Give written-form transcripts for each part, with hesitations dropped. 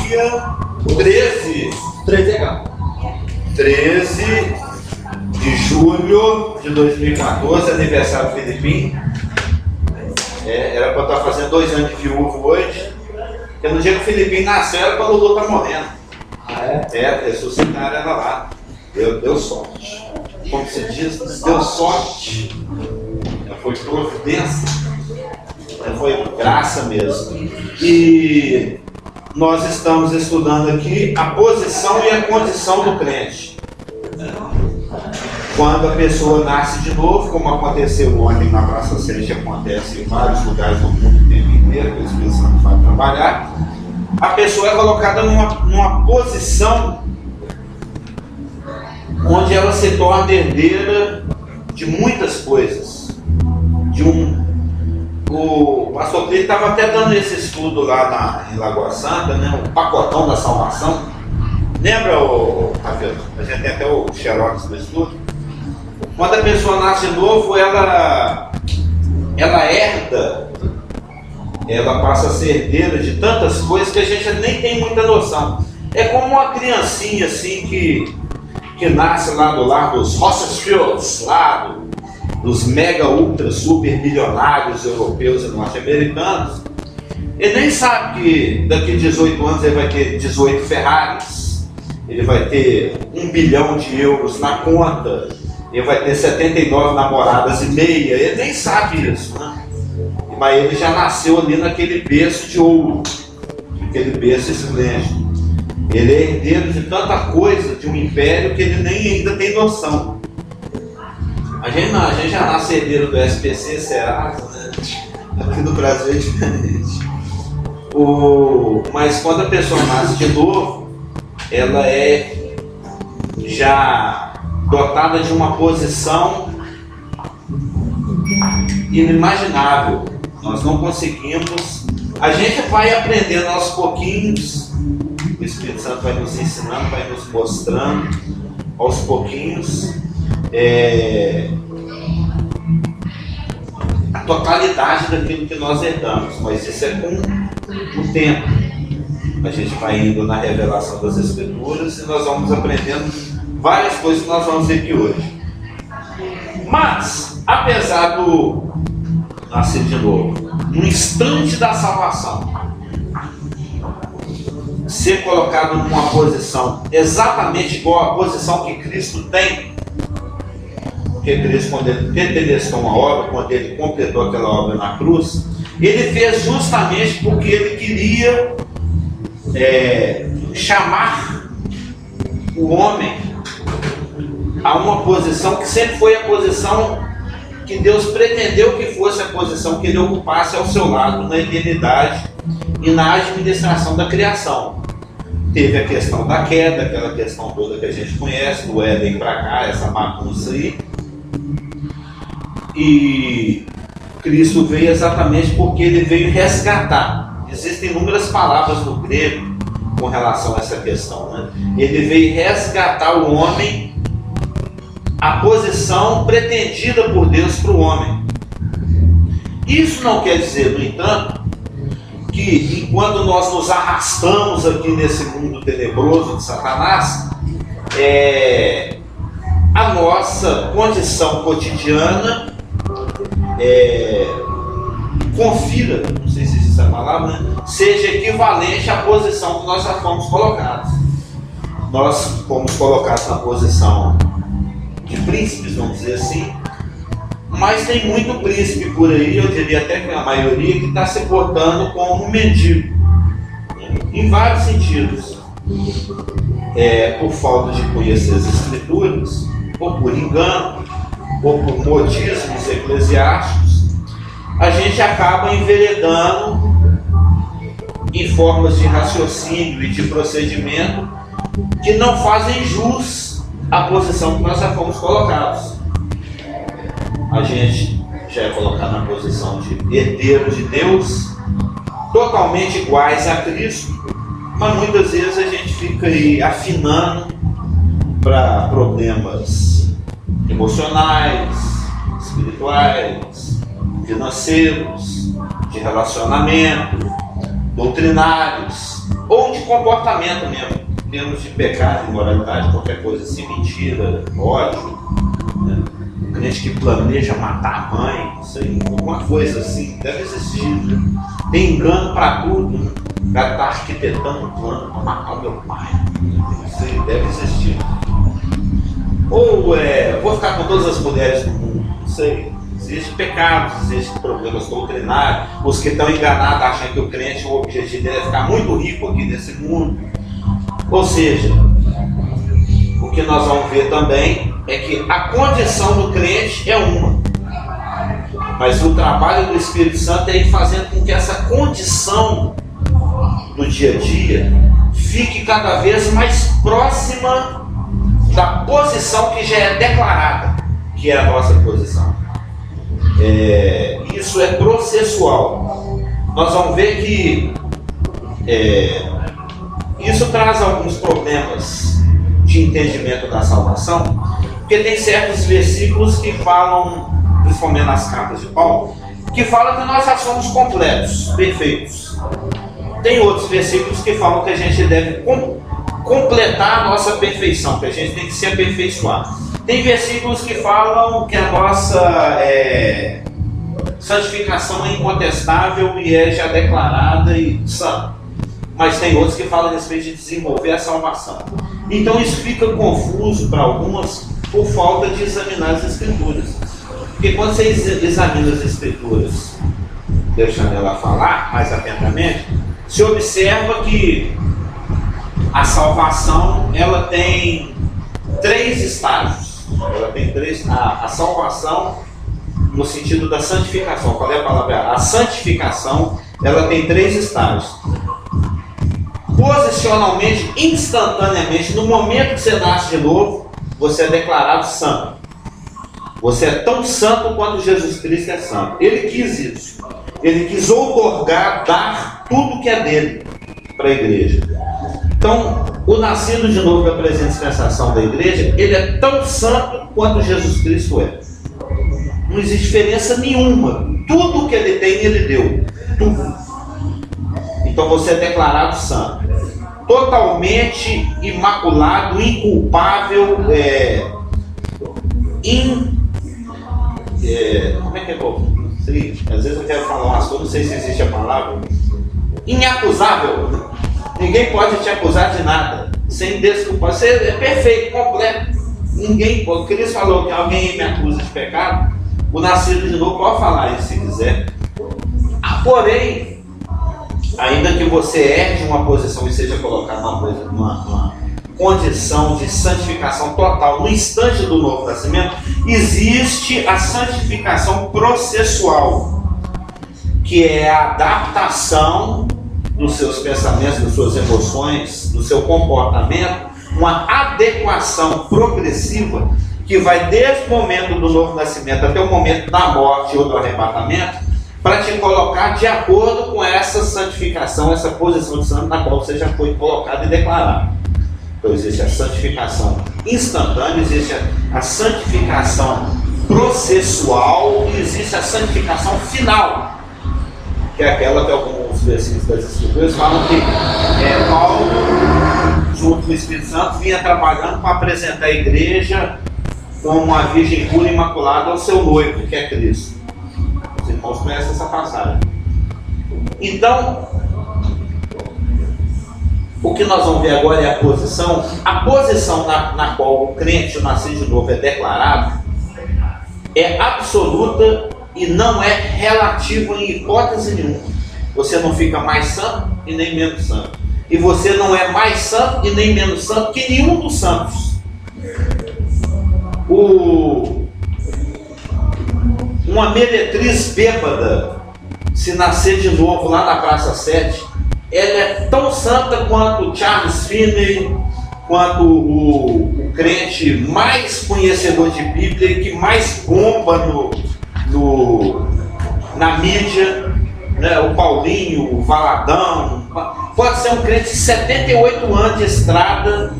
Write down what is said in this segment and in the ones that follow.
dia 13 de julho de 2014, aniversário do Filipim. Era para estar fazendo 2 anos de viúvo hoje, porque no dia que o Filipim nasceu era quando o Lulu tá morrendo. Ressuscitaram ela lá. Deu sorte. Como se diz, deu sorte. Foi providência. Foi graça mesmo. E nós estamos estudando aqui a posição e a condição do crente. Quando a pessoa nasce de novo, como aconteceu ontem na Praça 7, acontece em vários lugares do mundo o tempo inteiro, que eles pensam que vai trabalhar, a pessoa é colocada numa posição onde ela se torna herdeira de muitas coisas. O pastor Cleide estava até dando esse estudo lá em Lagoa Santa, né? O pacotão da salvação. Lembra, Rafael? A gente tem até o xerox do estudo. Quando a pessoa nasce de novo, ela herda, ela passa a ser herdeira de tantas coisas que a gente nem tem muita noção. É como uma criancinha assim que nasce lá do lar dos Rothschilds, lá dos mega ultra super bilionários europeus e norte-americanos. Ele nem sabe que daqui a 18 anos ele vai ter 18 Ferraris, ele vai ter 1 bilhão de euros na conta, ele vai ter 79 namoradas e meia. Ele nem sabe isso, né? Mas ele já nasceu ali naquele berço de ouro, aquele berço esplêndido. Ele é herdeiro de tanta coisa, de um império, que ele nem ainda tem noção. A gente já nasce herdeiro do SPC, Serasa, né? Aqui no Brasil é diferente. Mas quando a pessoa nasce de novo, ela é já dotada de uma posição inimaginável. Nós não conseguimos. A gente vai aprendendo aos pouquinhos. O Espírito Santo vai nos ensinando, vai nos mostrando aos pouquinhos a totalidade daquilo que nós herdamos, mas isso é com o tempo. A gente vai indo na revelação das Escrituras e nós vamos aprendendo várias coisas que nós vamos ver aqui hoje. Mas, apesar do nascer de novo, no instante da salvação, ser colocado numa posição exatamente igual à posição que Cristo tem, porque Cristo, quando ele tetelestou uma obra, quando ele completou aquela obra na cruz, ele fez justamente porque ele queria chamar o homem a uma posição que sempre foi a posição que Deus pretendeu que fosse a posição que ele ocupasse ao seu lado na eternidade e na administração da criação. Teve a questão da queda, aquela questão toda que a gente conhece, do Éden para cá, essa bagunça aí. E Cristo veio exatamente porque ele veio resgatar. Existem inúmeras palavras no grego com relação a essa questão, né? Ele veio resgatar o homem, a posição pretendida por Deus para o homem. Isso não quer dizer, no entanto, que enquanto nós nos arrastamos aqui nesse mundo tenebroso de Satanás, a nossa condição cotidiana confira, não sei se existe essa palavra, né? Seja equivalente à posição que nós já fomos colocados. Nós fomos colocados na posição de príncipes, vamos dizer assim, mas tem muito príncipe por aí, eu diria até que a maioria, que está se portando como um mendigo, em vários sentidos. Por falta de conhecer as Escrituras, ou por engano, ou por modismos eclesiásticos, a gente acaba enveredando em formas de raciocínio e de procedimento que não fazem jus à posição que nós já fomos colocados. A gente já é colocado na posição de herdeiro de Deus, totalmente iguais a Cristo, mas muitas vezes a gente fica aí afinando para problemas emocionais, espirituais, financeiros, de relacionamento, doutrinários ou de comportamento mesmo, em termos de pecado, imoralidade, qualquer coisa assim, mentira, ódio, né? Um crente que planeja matar a mãe, isso aí, alguma coisa assim, deve existir. Né? Tem engano para tudo, né? O cara está arquitetando um plano para matar o meu pai, isso aí deve existir. Ou vou ficar com todas as mulheres do mundo, não sei. Existem pecados, existem problemas doutrinários. Os que estão enganados acham que o crente, o objetivo dele é ficar muito rico aqui nesse mundo. Ou seja, o que nós vamos ver também é que a condição do crente é uma, mas o trabalho do Espírito Santo é ir fazendo com que essa condição do dia a dia fique cada vez mais próxima da posição que já é declarada, que é a nossa posição. Isso é processual. Nós vamos ver que isso traz alguns problemas de entendimento da salvação, porque tem certos versículos que falam, principalmente nas cartas de Paulo, que falam que nós já somos completos, perfeitos. Tem outros versículos que falam que a gente deve completar a nossa perfeição, que a gente tem que se aperfeiçoar. Tem versículos que falam que a nossa santificação é incontestável e é já declarada e santa. Mas tem outros que falam a respeito de desenvolver a salvação. Então isso fica confuso para algumas por falta de examinar as Escrituras. Porque quando você examina as Escrituras, deixando ela falar mais atentamente, se observa que a salvação ela tem 3 estágios. Ela tem 3. A salvação, no sentido da santificação. Qual é a palavra? A santificação, ela tem 3 estágios. Posicionalmente, instantaneamente, no momento que você nasce de novo, você é declarado santo. Você é tão santo quanto Jesus Cristo é santo. Ele quis isso. Ele quis outorgar, dar tudo que é dele para a igreja. Então, o nascido de novo da presente dispensação da igreja, ele é tão santo quanto Jesus Cristo é. Não existe diferença nenhuma. Tudo que ele tem, ele deu. Tudo. Então você é declarado santo. Totalmente imaculado, inculpável, como é que é bom? Não sei. Às vezes eu quero falar umas coisas, não sei se existe a palavra. Inacusável. Ninguém pode te acusar de nada. Sem desculpa. Você é perfeito, completo. Ninguém pode. O Cristo falou que alguém me acusa de pecado. O nascido de novo pode falar isso se quiser. Porém, ainda que você herde uma posição e seja colocado numa condição de santificação total no instante do novo nascimento, existe a santificação processual, que é a adaptação dos seus pensamentos, das suas emoções, do seu comportamento, uma adequação progressiva que vai desde o momento do novo nascimento até o momento da morte ou do arrebatamento, para te colocar de acordo com essa santificação, essa posição de santo na qual você já foi colocado e declarado. Então existe a santificação instantânea, existe a santificação processual e existe a santificação final, que é aquela que alguns versículos das Escrituras falam que Paulo, junto com o Espírito Santo, vinha trabalhando para apresentar a igreja como uma virgem pura e imaculada ao seu noivo, que é Cristo. Os irmãos conhecem essa passagem. Então, o que nós vamos ver agora é a posição na qual o crente, o nascido de novo, é declarado, é absoluta e não é relativo em hipótese nenhuma. Você não fica mais santo e nem menos santo. E você não é mais santo e nem menos santo que nenhum dos santos. Uma meretriz bêbada, se nascer de novo lá na Praça 7, ela é tão santa quanto Charles Finney, quanto o crente mais conhecedor de Bíblia e que mais bomba na mídia, né? O Paulinho, o Valadão. Pode ser um crente de 78 anos de estrada,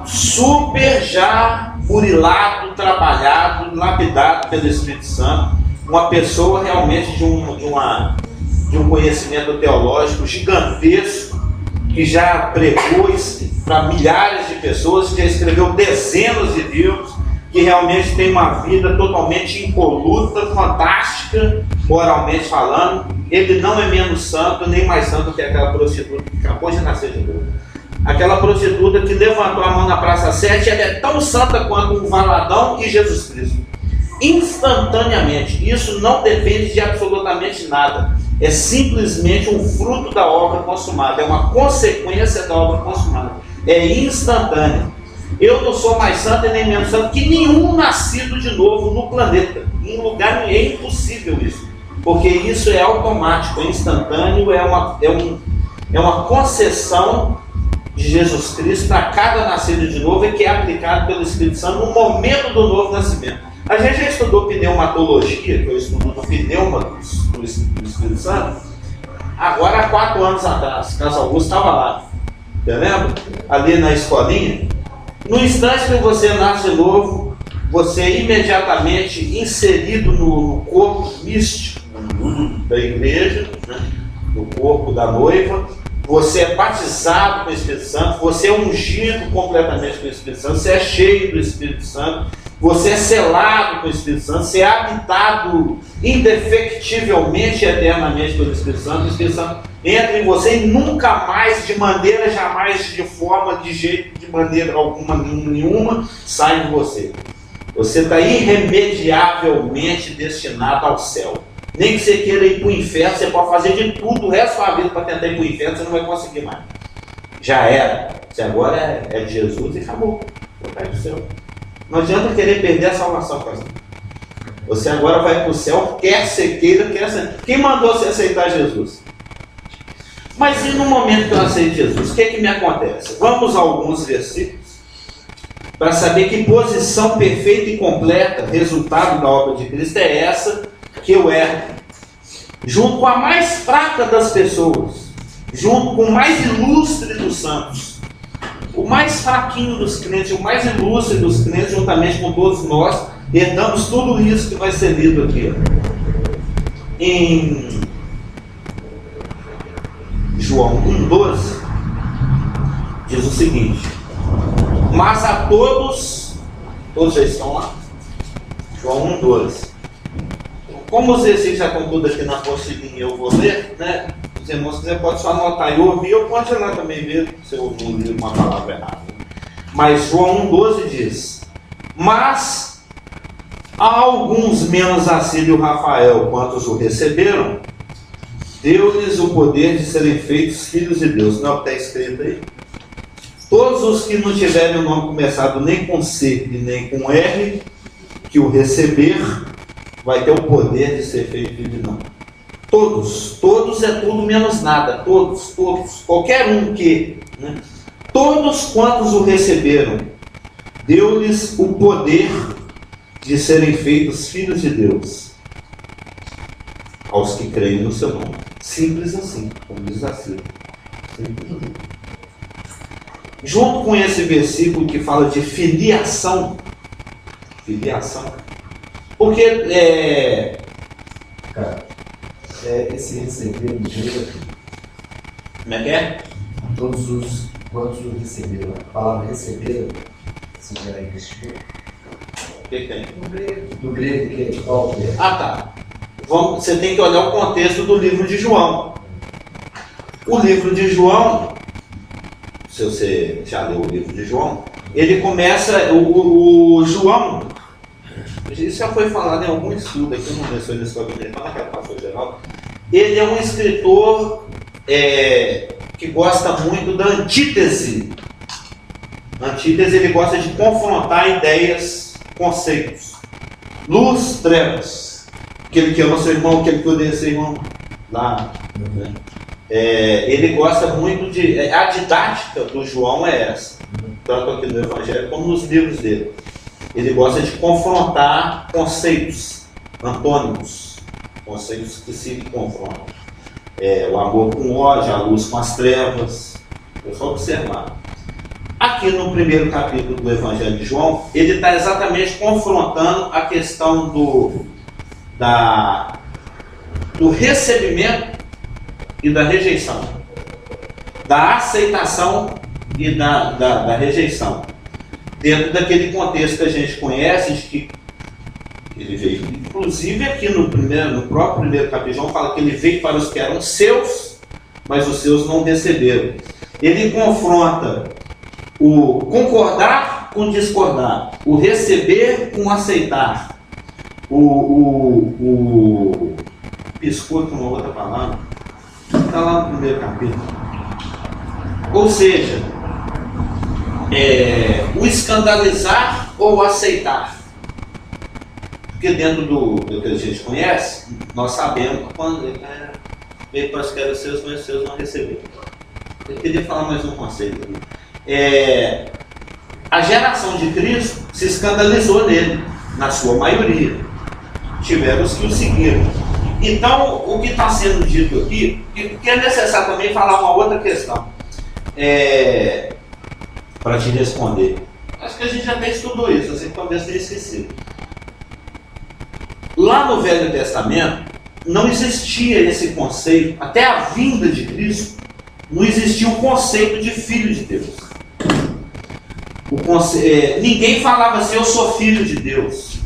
super já burilado, trabalhado, lapidado pelo Espírito Santo, uma pessoa realmente de um conhecimento teológico gigantesco, que já pregou para milhares de pessoas, que já escreveu dezenas de livros, que realmente tem uma vida totalmente impoluta, fantástica, moralmente falando. Ele não é menos santo, nem mais santo que aquela prostituta que acabou de nascer de novo. Aquela prostituta que levantou a mão na Praça 7, ela é tão santa quanto um valadão e Jesus Cristo. Instantaneamente. Isso não depende de absolutamente nada. É simplesmente um fruto da obra consumada. É uma consequência da obra consumada. É instantâneo. Eu não sou mais santo e nem menos santo que nenhum nascido de novo no planeta. Em lugar nenhum. É impossível isso. Porque isso é automático, é instantâneo, é uma concessão de Jesus Cristo para cada nascido de novo, e que é aplicado pelo Espírito Santo no momento do novo nascimento. A gente já estudou pneumatologia, que eu estudo do pneuma do Espírito Santo, agora há 4 anos atrás. Caso Augusto estava lá, você lembra? Ali na escolinha. No instante que você nasce de novo, você é imediatamente inserido no corpo místico da igreja, né? No corpo da noiva. Você é batizado com o Espírito Santo, você é ungido completamente com o Espírito Santo, você é cheio do Espírito Santo, você é selado com o Espírito Santo, você é habitado indefectivelmente, eternamente pelo Espírito Santo. O Espírito Santo entra em você e nunca mais, de maneira, jamais, de forma, de jeito, de maneira alguma, nenhuma, sai de você. Você está irremediavelmente destinado ao céu. Nem que você queira ir para o inferno, você pode fazer de tudo o resto da sua vida para tentar ir para o inferno, você não vai conseguir mais. Já era. Você agora é de Jesus e acabou. Vai para o céu. Não adianta querer perder a salvação, pastor. Você agora vai para o céu, quer você queira, quer você... Quem mandou você aceitar Jesus? Mas e no momento que eu aceito Jesus, o que me acontece? Vamos a alguns versículos para saber que posição perfeita e completa, resultado da obra de Cristo, é essa que eu erro, junto com a mais fraca das pessoas, junto com o mais ilustre dos santos, o mais fraquinho dos crentes, o mais ilustre dos crentes, juntamente com todos nós, herdamos tudo isso que vai ser lido aqui. Em João 1,12, diz o seguinte: mas a todos já estão lá? João 1,12. Como os versículos já estão todos aqui na apostilinha, eu vou ler, né? Os irmãos quiserem, pode só anotar e ouvir, ou pode lá também ver se eu ouvi uma palavra errada. Mas João 1,12 diz: mas a alguns menos Assírio Rafael, quantos o receberam, deu-lhes o poder de serem feitos filhos de Deus. Não é o que está escrito aí? Todos os que não tiverem o nome começado nem com C e nem com R, que o receber, vai ter o poder de ser feito filho de Deus. Todos é tudo menos nada, todos, qualquer um que, né? Todos quantos o receberam, deu-lhes o poder de serem feitos filhos de Deus, aos que creem no seu nome. Simples assim, como diz assim. Simples assim. Junto com esse versículo que fala de filiação, porque esse receber no grego aqui. Como é que é? Todos os quantos o receberam. A palavra receber, se já investiu. O que tem? Do grego, que é qual que é? Ah, tá. Você tem que olhar o contexto do livro de João. O livro de João, se você já leu o livro de João, ele começa, o João, isso já foi falado em algum estudo aqui, eu não sei se ele está naquela pastor geral. Ele é um escritor que gosta muito da antítese. Antítese, ele gosta de confrontar ideias, conceitos. Luz, trevas. Aquele que ama seu irmão, aquele que odeia seu irmão. Lá. Né? Ele gosta muito de... A didática do João é essa. Tanto aqui no Evangelho como nos livros dele. Ele gosta de confrontar conceitos antônimos. Conceitos que se confrontam. O amor com o ódio, a luz com as trevas. É só observar. Aqui no primeiro capítulo do Evangelho de João, ele está exatamente confrontando a questão do recebimento e da rejeição. da aceitação e da rejeição. Dentro daquele contexto que a gente conhece, de que ele veio, inclusive aqui no próprio primeiro capítulo, João fala que ele veio para os que eram seus, mas os seus não receberam. Ele confronta o concordar com discordar, o receber com aceitar, o piscou com uma outra palavra, está lá no primeiro capítulo. Ou seja, o escandalizar ou aceitar. Porque dentro do que a gente conhece, nós sabemos que quando veio para os que eram seus, mas os seus não receberam. Eu queria falar mais um conceito aqui. A geração de Cristo se escandalizou nele, na sua maioria. Tiveram os que o seguiram. Então, o que está sendo dito aqui, que é necessário também falar uma outra questão, para te responder. Acho que a gente já até estudou isso, você talvez tenha esquecido. Lá no Velho Testamento, não existia esse conceito, até a vinda de Cristo, não existia o conceito de filho de Deus. Ninguém falava assim, eu sou filho de Deus.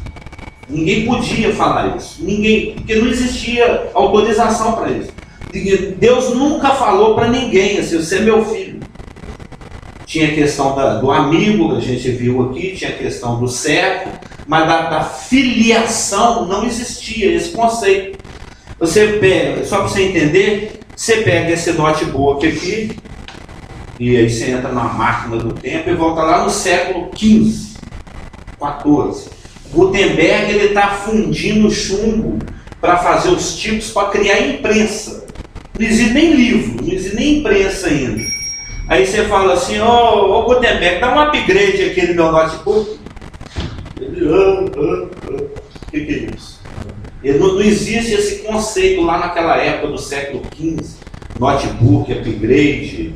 Ninguém podia falar isso. Ninguém, porque não existia autorização para isso. Deus nunca falou para ninguém assim, você é meu filho. Tinha a questão do amigo, a gente viu aqui, tinha a questão do servo, mas da filiação não existia esse conceito. Você pega, só para você entender, você pega esse notebook aqui, e aí você entra na máquina do tempo e volta lá no século XV, XIV. Gutenberg está fundindo chumbo para fazer os tipos para criar imprensa. Não existe nem livro, não existe nem imprensa ainda. Aí você fala assim, ô Gutenberg, dá um upgrade aqui no meu notebook. Ele, o que é isso? Não existe esse conceito lá naquela época do século XV, notebook, upgrade,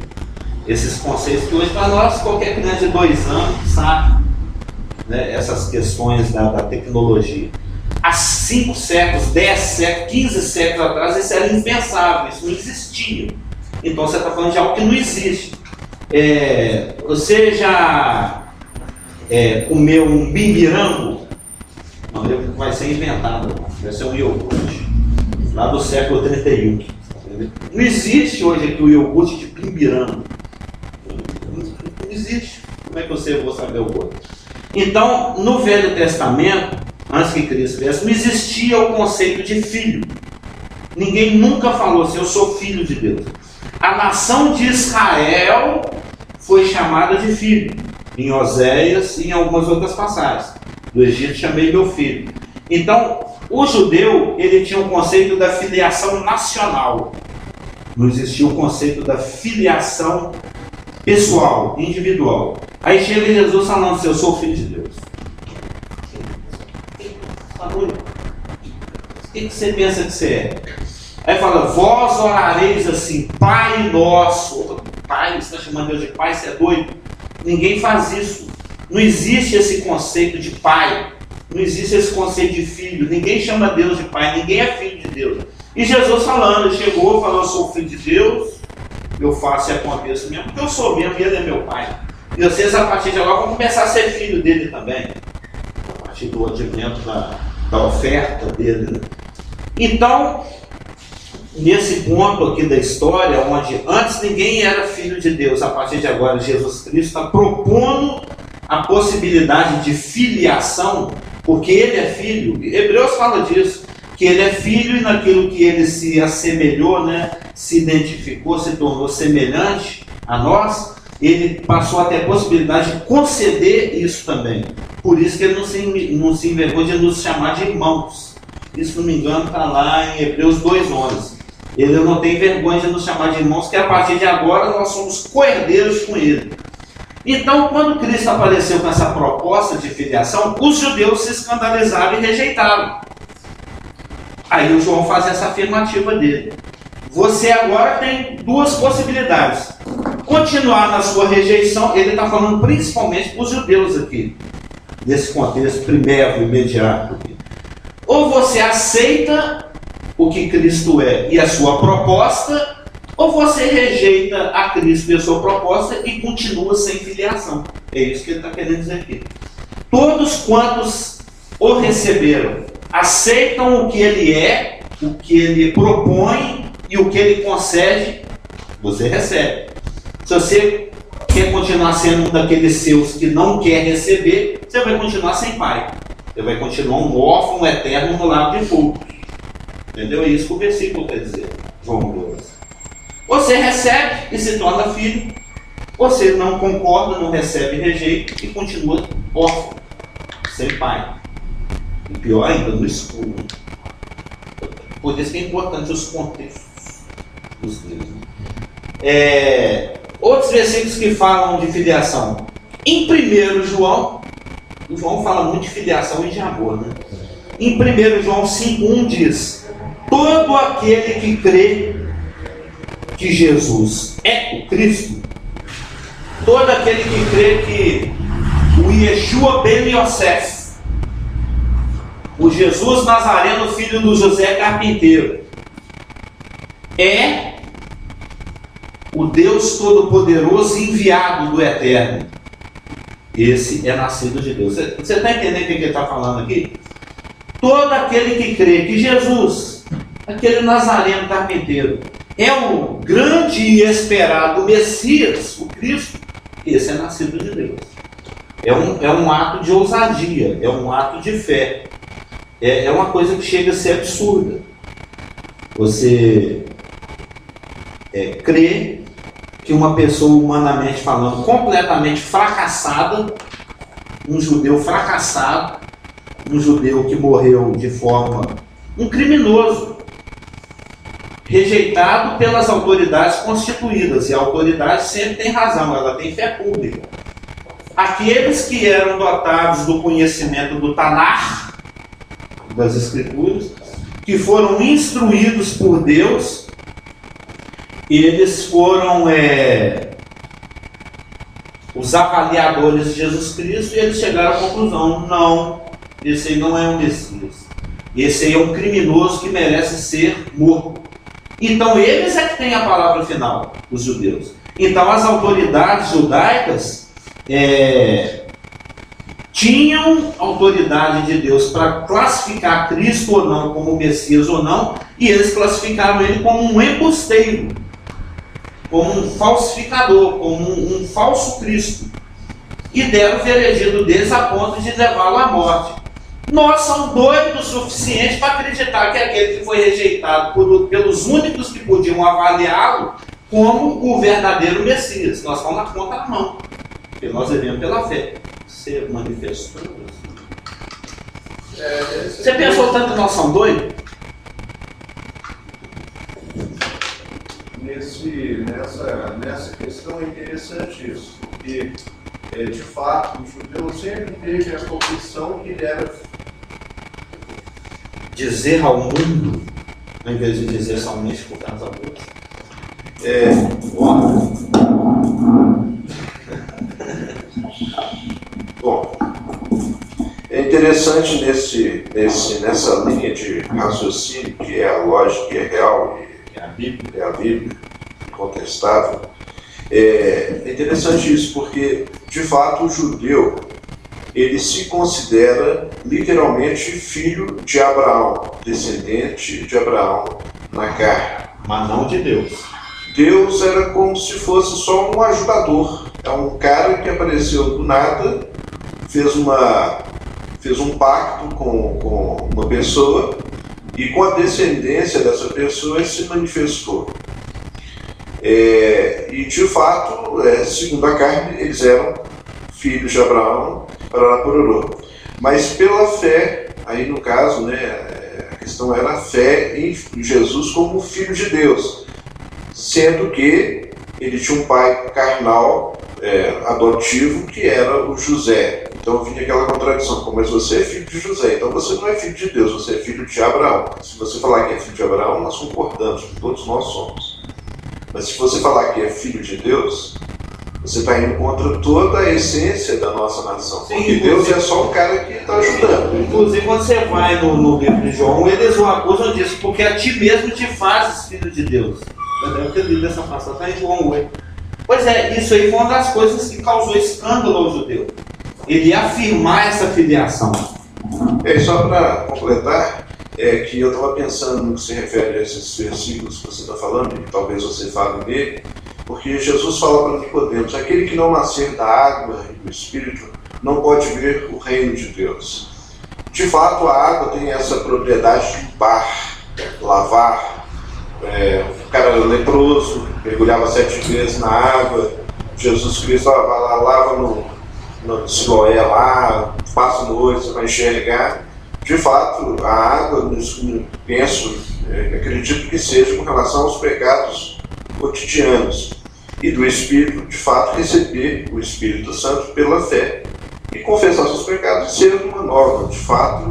esses conceitos que hoje para nós, qualquer criança de 2 anos sabe, né, essas questões da tecnologia. Há 5 séculos, 10 séculos, 15 séculos atrás, isso era impensável, isso não existia. Então você está falando de algo que não existe. Você já comeu um bimbirambo? Não, vai ser inventado, vai ser um iogurte, lá do século 31. Não existe hoje aqui o iogurte de bimbirambo. Não existe. Como é que você vai saber o gosto? Então, no Velho Testamento, antes que Cristo viesse, não existia o conceito de filho. Ninguém nunca falou assim, eu sou filho de Deus. A nação de Israel foi chamada de filho, em Oséias e em algumas outras passagens. Do Egito chamei meu filho. Então, o judeu, ele tinha o conceito da filiação nacional. Não existia o conceito da filiação pessoal, individual. Aí chega Jesus falando assim, eu sou filho de Deus. O que você pensa que você é? Aí fala, vós orareis assim, Pai nosso. Pai, você está chamando Deus de Pai, você é doido? Ninguém faz isso. Não existe esse conceito de Pai. Não existe esse conceito de filho. Ninguém chama Deus de Pai, ninguém é filho de Deus. E Jesus falando, ele chegou, falou, eu sou filho de Deus, eu faço e aconteço mesmo, porque eu sou mesmo e ele é meu Pai. E vocês, a partir de agora, vão começar a ser filho dele também. A partir do advento da oferta dele. Então, nesse ponto aqui da história, onde antes ninguém era filho de Deus, a partir de agora Jesus Cristo está propondo a possibilidade de filiação, porque ele é filho. Hebreus fala disso, que ele é filho e naquilo que ele se assemelhou, né, se identificou, se tornou semelhante a nós, ele passou a ter a possibilidade de conceder isso também. Por isso que ele não se envergonha de nos chamar de irmãos. Isso, se não me engano, está lá em Hebreus 2:11. Ele não tem vergonha de nos chamar de irmãos, que a partir de agora nós somos co-herdeiros com ele. Então, quando Cristo apareceu com essa proposta de filiação, os judeus se escandalizaram e rejeitaram. Aí o João faz essa afirmativa dele. Você agora tem 2 possibilidades. Continuar na sua rejeição, ele está falando principalmente para os judeus aqui, nesse contexto primeiro, imediato. Ou você aceita o que Cristo é e a sua proposta, ou você rejeita a Cristo e a sua proposta e continua sem filiação. É isso que ele está querendo dizer aqui. Todos quantos o receberam, aceitam o que ele é, o que ele propõe e o que ele concede, você recebe. Se você quer continuar sendo um daqueles seus que não quer receber, você vai continuar sem pai. Você vai continuar um órfão eterno no lago de fogo. Entendeu? É isso que o versículo quer dizer. João 12. Você recebe e se torna filho. Você não concorda, não recebe, rejeita e continua órfão, sem pai. E pior ainda, no escuro. Por isso que é importante os contextos dos livros. Outros versículos que falam de filiação. Em 1 João, o João fala muito de filiação e de amor, né? Em 1 João 5,1 diz: todo aquele que crê que Jesus é o Cristo, todo aquele que crê que o Yeshua Ben Yosef, o Jesus Nazareno, filho do José Carpinteiro, é o Deus Todo-Poderoso enviado do Eterno. Esse é nascido de Deus. Você está entendendo o que ele está falando aqui? Todo aquele que crê que Jesus, aquele Nazareno Carpinteiro, é o grande e esperado Messias, o Cristo, esse é nascido de Deus. É um ato de ousadia, é um ato de fé. É uma coisa que chega a ser absurda. Você crê que uma pessoa, humanamente falando, completamente fracassada, um judeu fracassado, um judeu que morreu de forma, um criminoso, rejeitado pelas autoridades constituídas, e a autoridade sempre tem razão, ela tem fé pública. Aqueles que eram dotados do conhecimento do Tanar, das Escrituras, que foram instruídos por Deus, eles foram os avaliadores de Jesus Cristo, e eles chegaram à conclusão: não, esse aí não é um Messias, esse aí é um criminoso que merece ser morto. Então eles é que têm a palavra final, os judeus. Então as autoridades judaicas tinham autoridade de Deus para classificar Cristo ou não como Messias ou não, e eles classificaram ele como um embusteiro, como um falsificador, como um falso Cristo, e deram o veredito deles a ponto de levá-lo à morte. Nós somos doidos o suficiente para acreditar que aquele que foi rejeitado pelos únicos que podiam avaliá-lo como o verdadeiro Messias. Nós estamos na conta na mão, porque nós vivemos pela fé. Você manifestou. Você pensou tanto que nós somos doidos? Nessa questão é interessante isso, porque de fato o judeu sempre teve essa opção que ele era dizer ao mundo, ao invés de dizer somente por causa da boca. Bom, é interessante nessa linha de raciocínio, que é a lógica, que é real, é a Bíblia, incontestável. É interessante isso, porque de fato o judeu ele se considera literalmente filho de Abraão, descendente de Abraão na carne. Mas não de Deus. Deus era como se fosse só um ajudador. É um cara que apareceu do nada, fez um pacto com uma pessoa e com a descendência dessa pessoa se manifestou. E de fato, segundo a carne, eles eram filhos de Abraão, mas pela fé, aí no caso, a questão era a fé em Jesus como filho de Deus, sendo que ele tinha um pai carnal, adotivo, que era o José. Então vinha aquela contradição: mas você é filho de José, então você não é filho de Deus, você é filho de Abraão. Se você falar que é filho de Abraão, nós concordamos, todos nós somos. Mas se você falar que é filho de Deus, você está indo contra toda a essência da nossa nação. Sim, porque Deus é só um cara que está ajudando. Inclusive, quando você vai no livro de João, eles o acusam disso, porque a ti mesmo te fazes filho de Deus. Eu deve ter lido essa passagem, está em João 8. Pois é, isso aí foi uma das coisas que causou escândalo ao judeu. Ele ia afirmar essa filiação. Só para completar, que eu estava pensando no que se refere a esses versículos que você está falando, e talvez você fale dele, porque Jesus fala para Nicodemos: aquele que não nascer da água e do Espírito não pode ver o reino de Deus. De fato, a água tem essa propriedade de limpar, lavar. O cara era leproso, mergulhava 7 vezes na água. Jesus Cristo vai lá, lava no Siloé lá, passa no olho, você vai enxergar. De fato, a água, acredito que seja com relação aos pecados cotidianos. E do Espírito, de fato, receber o Espírito Santo pela fé e confessar seus pecados e ser uma nova, de fato,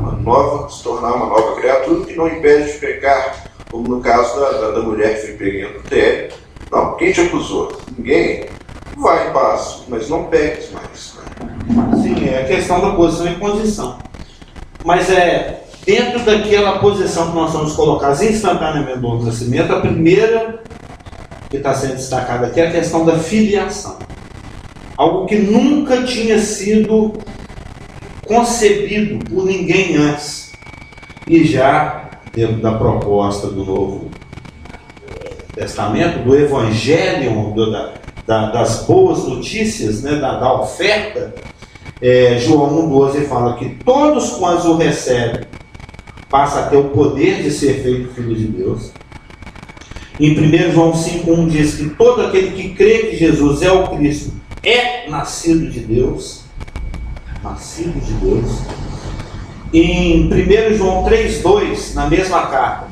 se tornar uma nova criatura que não impede de pecar, como no caso da mulher que foi pega em adultério. Não, quem te acusou? Ninguém. Vai em paz, mas não peques mais. Sim, é a questão da posição e condição. Mas dentro daquela posição que nós somos colocados instantaneamente no nascimento, a primeira que está sendo destacada aqui é a questão da filiação. Algo que nunca tinha sido concebido por ninguém antes. E já dentro da proposta do Novo Testamento, do Evangelho, das boas notícias, né, da oferta, João 1,12 fala que todos quantos o recebem passam a ter o poder de ser feito filho de Deus. Em 1 João 5,1 diz que todo aquele que crê que Jesus é o Cristo é nascido de Deus. Nascido de Deus. Em 1 João 3,2, na mesma carta,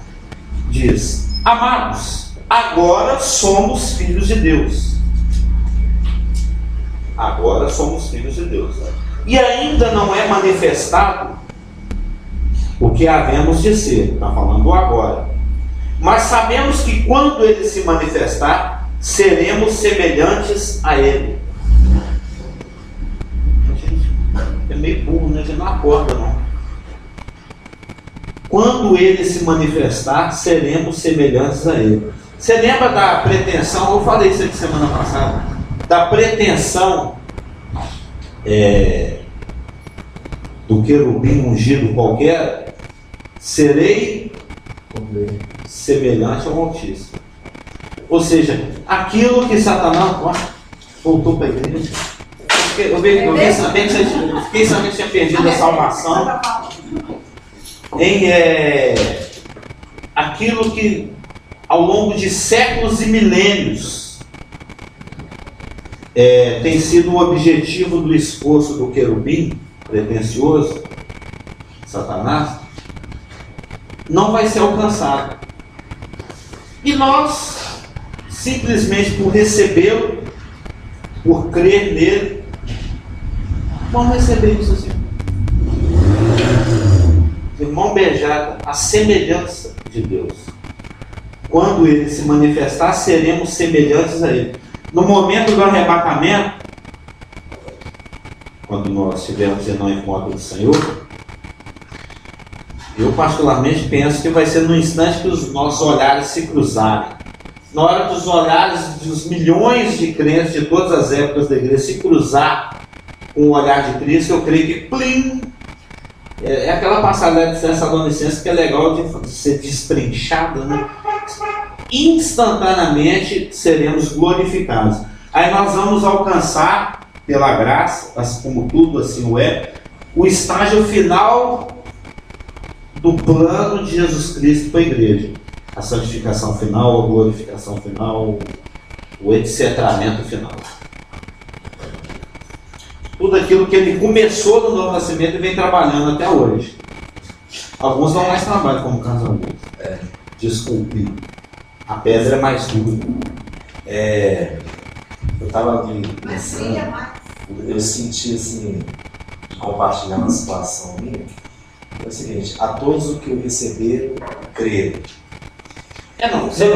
diz: amados, agora somos filhos de Deus. Agora somos filhos de Deus. E ainda não é manifestado o que havemos de ser. Está falando agora. Mas sabemos que quando ele se manifestar, seremos semelhantes a ele. É meio burro, né? A gente não acorda, não. Quando ele se manifestar, seremos semelhantes a ele. Você lembra da pretensão? Eu falei isso aqui semana passada. Da pretensão do querubim ungido qualquer. Serei semelhante ao Altíssimo. Ou seja, aquilo que Satanás voltou para a igreja. Eu fiquei sabendo que você tinha perdido a salvação. Aquilo que ao longo de séculos e milênios tem sido o objetivo do esforço do querubim pretensioso, Satanás, não vai ser alcançado. E nós, simplesmente por recebê-lo, por crer nele, vamos receber isso assim. Irmão beijada, a semelhança de Deus. Quando ele se manifestar, seremos semelhantes a ele. No momento do arrebatamento, quando nós estivermos no encontro do Senhor, eu particularmente penso que vai ser no instante que os nossos olhares se cruzarem. Na hora dos olhares dos milhões de crentes de todas as épocas da igreja se cruzar com o olhar de Cristo, eu creio que plim! É aquela passagem de Tessalonicenses que é legal de ser destrinchada, né? Instantaneamente seremos glorificados. Aí nós vamos alcançar, pela graça, assim como tudo assim o estágio final do plano de Jesus Cristo para a igreja. A santificação final, a glorificação final, o etcetramento final. Tudo aquilo que ele começou no novo nascimento e vem trabalhando até hoje. Alguns não mais trabalham como casamento. Desculpe. A pedra é mais dura. Eu estava ali pensando, eu senti assim, de compartilhar uma situação minha. É o seguinte: a todos o que eu receber, creio. Você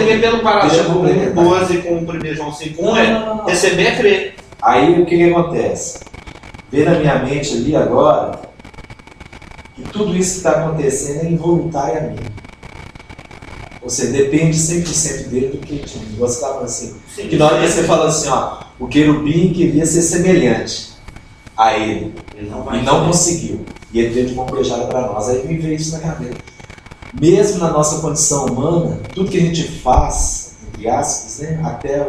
vê pelo parágrafo 12 com o 1 João 5,1 receber é crer. Aí o que acontece? Vê na minha mente ali agora que tudo isso que está acontecendo é involuntário a mim. Ou seja, depende 100% dele do que de mim. Você estava falando assim, Sim, que na hora que você falou assim, ó, o querubim queria ser semelhante a ele Ele e não conseguiu. E ele deu de mão beijada para nós. Aí me veio isso na cabeça. Mesmo na nossa condição humana, tudo que a gente faz, entre aspas, né, até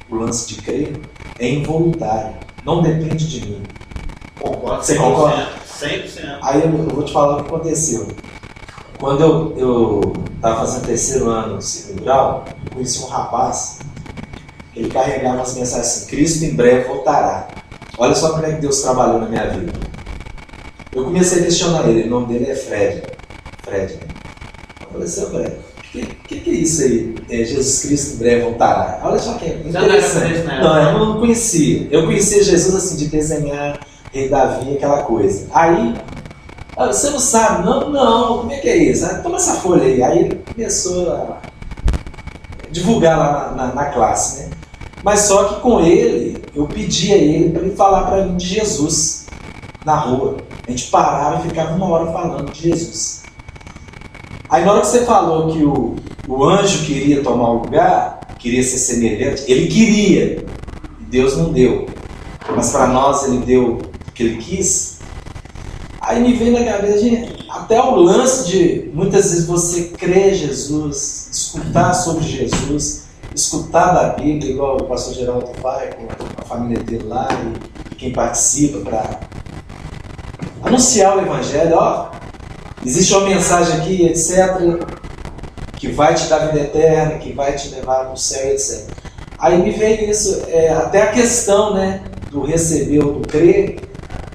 o lance de crer, é involuntário. Não depende de mim. Concordo. Você concorda? 100%. Aí eu vou te falar o que aconteceu. Quando eu estava fazendo terceiro ano do segundo grau, eu conheci um rapaz, ele carregava umas mensagens assim, Cristo em breve voltará. Olha só como é que Deus trabalhou na minha vida. Eu comecei a questionar ele, o nome dele é Fred. Fred, né? Eu falei assim, Fred, o que é isso aí? Jesus Cristo em breve voltará. Olha só que é interessante. Não, eu não conhecia. Eu conhecia Jesus assim, de desenhar Rei Davi, aquela coisa. Aí, você não sabe? Não, como é que é isso? Toma essa folha aí. Aí ele começou a divulgar lá na classe, né? Mas só que com ele, eu pedi a ele para ele falar para mim de Jesus na rua. A gente parava e ficava 1 hora falando de Jesus. Aí na hora que você falou que o anjo queria tomar o lugar, queria ser semelhante, ele queria, e Deus não deu. Mas para nós ele deu o que ele quis. Aí me veio na cabeça, gente, até o lance de muitas vezes você crer em Jesus, escutar sobre Jesus, escutar da Bíblia, igual o pastor Geraldo faz com a família dele lá e quem participa para anunciar o Evangelho, ó, existe uma mensagem aqui, etc., que vai te dar vida eterna, que vai te levar para o céu, etc. Aí me veio isso, até a questão, né, do receber ou do crer,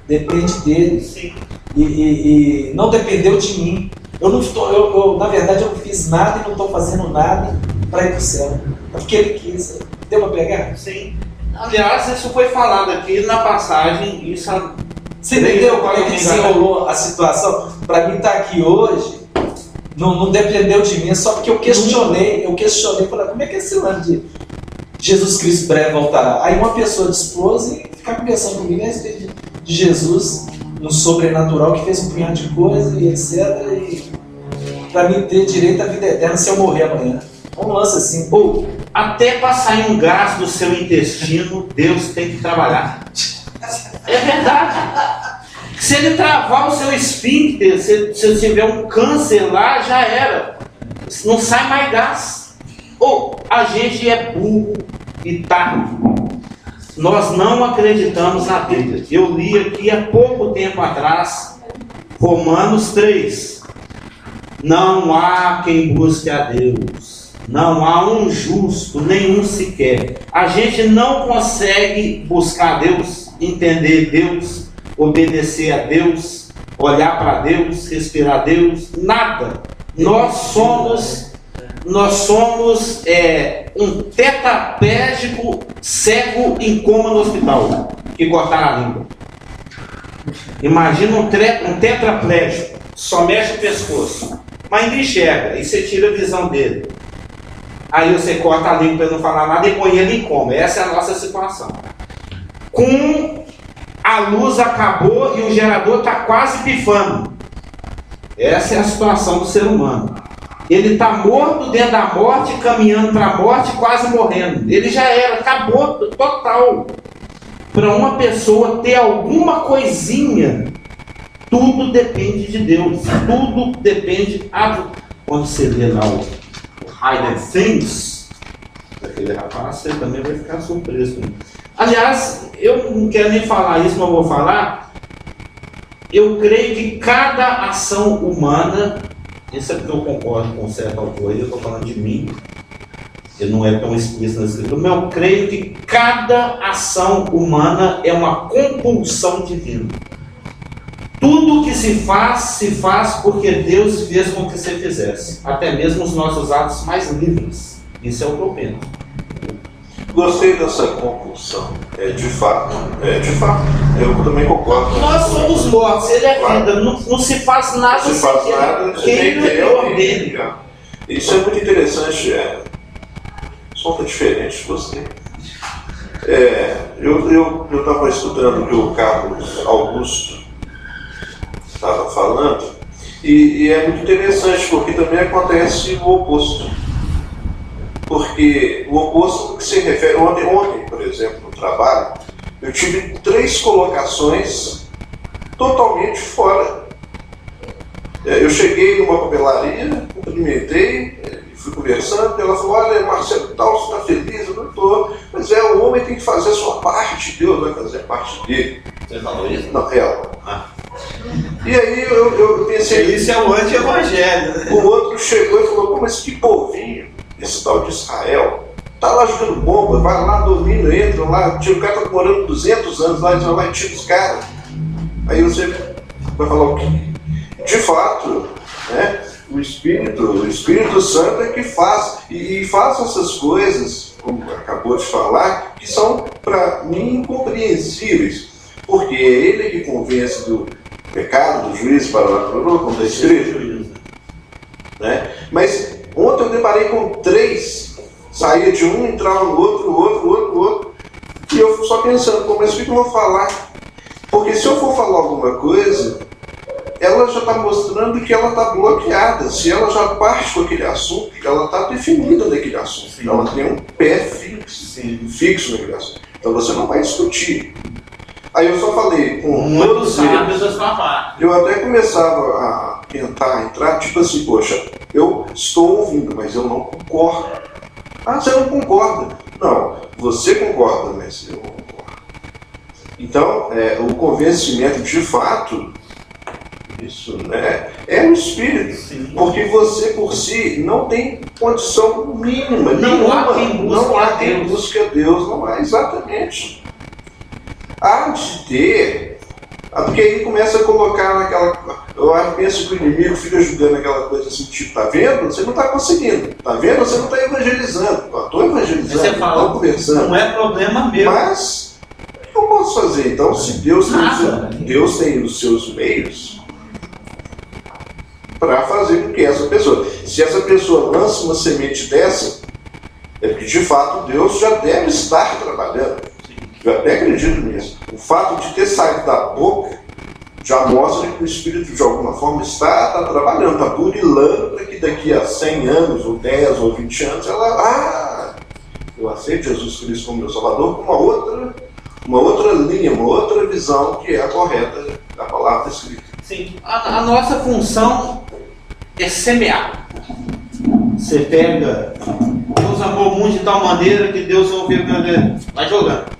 depende dele. Sim. E não dependeu de mim. Na verdade, eu não fiz nada e não estou fazendo nada para ir para o céu. É porque ele quis. Deu para pegar? Sim. Aliás, isso foi falado aqui na passagem. Isso você entendeu como é que desenrolou a situação? Para mim estar aqui hoje, não dependeu de mim, só porque eu questionei, falei, como é que é esse lance de Jesus Cristo breve voltará? Aí uma pessoa dispôs e ficar conversando comigo a respeito de Jesus, um sobrenatural que fez um punhado de coisa e etc. E para mim ter direito à vida eterna se eu morrer amanhã. Um lance assim. Ou até para sair um gás do seu intestino, Deus tem que trabalhar. É verdade. Se ele travar o seu esfíncter, se tiver um câncer lá, já era. Não sai mais gás. Ou a gente é burro e tardo. Nós não acreditamos na Bíblia. Eu li aqui há pouco tempo atrás, Romanos 3. Não há quem busque a Deus. Não há um justo, nenhum sequer. A gente não consegue buscar Deus, entender Deus, obedecer a Deus, olhar para Deus, respirar Deus, nada. Nós somos um tetraplégico cego em coma no hospital, que cortaram a língua. Imagina um tetraplégico, só mexe o pescoço, mas ainda enxerga, e você tira a visão dele. Aí você corta a língua para não falar nada e põe ele em coma. Essa é a nossa situação. A luz acabou e o gerador está quase pifando. Essa é a situação do ser humano. Ele está morto dentro da morte, caminhando para a morte, quase morrendo. Ele já era, acabou total. Para uma pessoa ter alguma coisinha, tudo depende de Deus. Tudo depende. Quando você lê lá o Hidden Things, daquele rapaz, você também vai ficar surpreso. Aliás, eu não quero nem falar isso, mas vou falar. Eu creio que cada ação humana, isso é porque eu concordo com certo autor, eu estou falando de mim, ele não é tão explícito na escritura, mas eu creio que cada ação humana é uma compulsão divina. Tudo que se faz porque Deus fez com que você fizesse, até mesmo os nossos atos mais livres. Isso é o que eu penso. Gostei dessa compulsão. De fato. Eu também concordo. Nós somos mortos, ele é vida. Não se faz nada sem quem ordene. Isso é muito interessante. Som diferente, gostei. Eu estava estudando o que o Carlos Augusto estava falando, e é muito interessante, porque também acontece o oposto. porque o oposto do que se refere. Ontem, por exemplo, no trabalho, eu tive 3 colocações totalmente fora. Eu cheguei numa papelaria, cumprimentei, fui conversando, e ela falou: olha, Marcelo, tal, você está feliz? Eu não estou. Mas o homem tem que fazer a sua parte, Deus vai fazer a parte dele. Você falou isso? Não, ela. E aí eu pensei... Isso é o anti-evangelho, né? O outro chegou e falou: pô, mas que povinho, esse tal de Israel, tá lá jogando bomba, vai lá, domina, entra lá, o cara tá morando 200 anos lá, eles vão lá e tira os caras. Aí você vai falar o quê? De fato, né, o Espírito Santo é que faz, e faz essas coisas, como acabou de falar, que são, para mim, incompreensíveis, porque é ele que convence do pecado, do juízo para lá, como está escrito. Né? Mas ontem eu deparei com 3, saía de um, entrava no outro, e eu só pensando: pô, mas o que eu vou falar? Porque se eu for falar alguma coisa, ela já está mostrando que ela está bloqueada. Se ela já parte com aquele assunto, ela está definida naquele assunto. Sim. Ela tem um pé fixo naquele assunto. Então você não vai discutir. Aí eu só falei com todos eles. Eu até começava a tentar entrar, tipo assim: poxa, eu estou ouvindo, mas eu não concordo. Ah, você não concorda? Não, você concorda, mas eu não concordo. Então, o convencimento de fato, isso, né, é o Espírito. Sim. Porque você por si não tem condição mínima. Não há quem busque a Deus, não há, exatamente. Há de ter, porque aí começa a colocar naquela. Eu penso que o inimigo fica julgando aquela coisa assim, tipo: tá vendo? Você não está conseguindo. Tá vendo? Você não está evangelizando. Eu estou evangelizando, estou conversando. Não é problema meu. Mas o que eu posso fazer? Então, se Deus tem os seus meios para fazer com que essa pessoa, se essa pessoa lança uma semente dessa, é porque de fato Deus já deve estar trabalhando. Eu até acredito nisso. O fato de ter saído da boca já mostra que o Espírito de alguma forma está trabalhando, está burilando para que daqui a 100 anos, ou 10 ou 20 anos, eu aceito Jesus Cristo como meu Salvador, com uma outra linha, uma outra visão que é a correta da palavra escrita. Sim, a nossa função é semear. Você pega: Deus amou o mundo de tal maneira que Deus ouviu, vai jogando.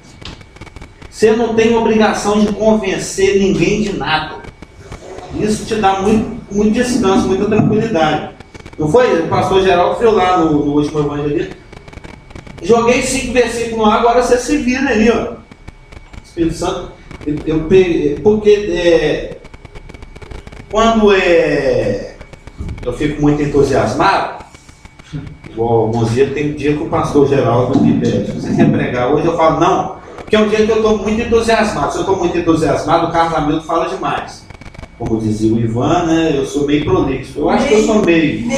Você não tem obrigação de convencer ninguém de nada. Isso te dá muito descanso, muita tranquilidade. Não foi? O pastor Geraldo viu lá no último evangelho. Joguei 5 versículos lá, agora você se vira aí, ó. Espírito Santo, eu peguei, porque quando eu fico muito entusiasmado, igual alguns dias, tem um dia que o pastor Geraldo me pede: você quer pregar hoje? Eu falo: não, porque é um dia que eu estou muito entusiasmado. Se eu estou muito entusiasmado, o Carlos Hamilton fala demais. Como dizia o Ivan, né, eu sou meio prolixo. Eu acho que eu sou meio.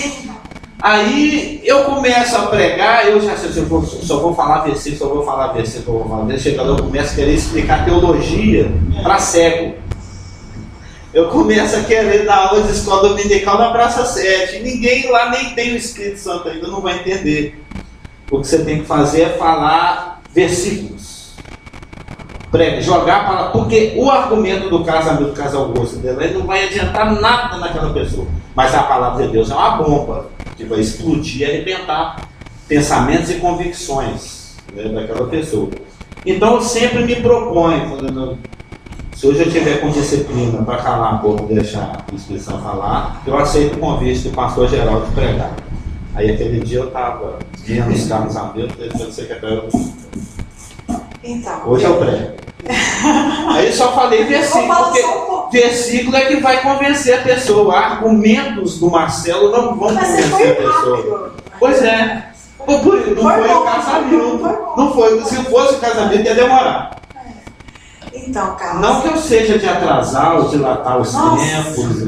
Aí eu começo a pregar, eu já sei, só vou falar versículo, chega lá, eu começo a querer explicar teologia para cego. Eu começo a querer dar aula de escola dominical na Praça 7. Ninguém lá nem tem o Espírito Santo ainda, não vai entender. O que você tem que fazer é falar versículos. Prega, jogar para. Porque o argumento do casamento, do casal gosto dela, ele não vai adiantar nada naquela pessoa. Mas a palavra de Deus é uma bomba que vai explodir e arrebentar pensamentos e convicções, né, daquela pessoa. Então eu sempre me proponho, se hoje eu tiver com disciplina para calar um pouco, deixar a inscrição falar, eu aceito o convite do pastor Geraldo de pregar. Aí aquele dia eu estava vendo os Carlos Hamilton, ele falou: você quer pregar? Então, hoje eu prego. Aí só falei versículo, porque versículo é que vai convencer a pessoa. Argumentos do Marcelo não vão convencer a pessoa. Pois é. Não foi o casamento. Não foi. Se fosse o casamento, ia demorar. Então, Carlos. Não que eu seja de atrasar ou dilatar os tempos.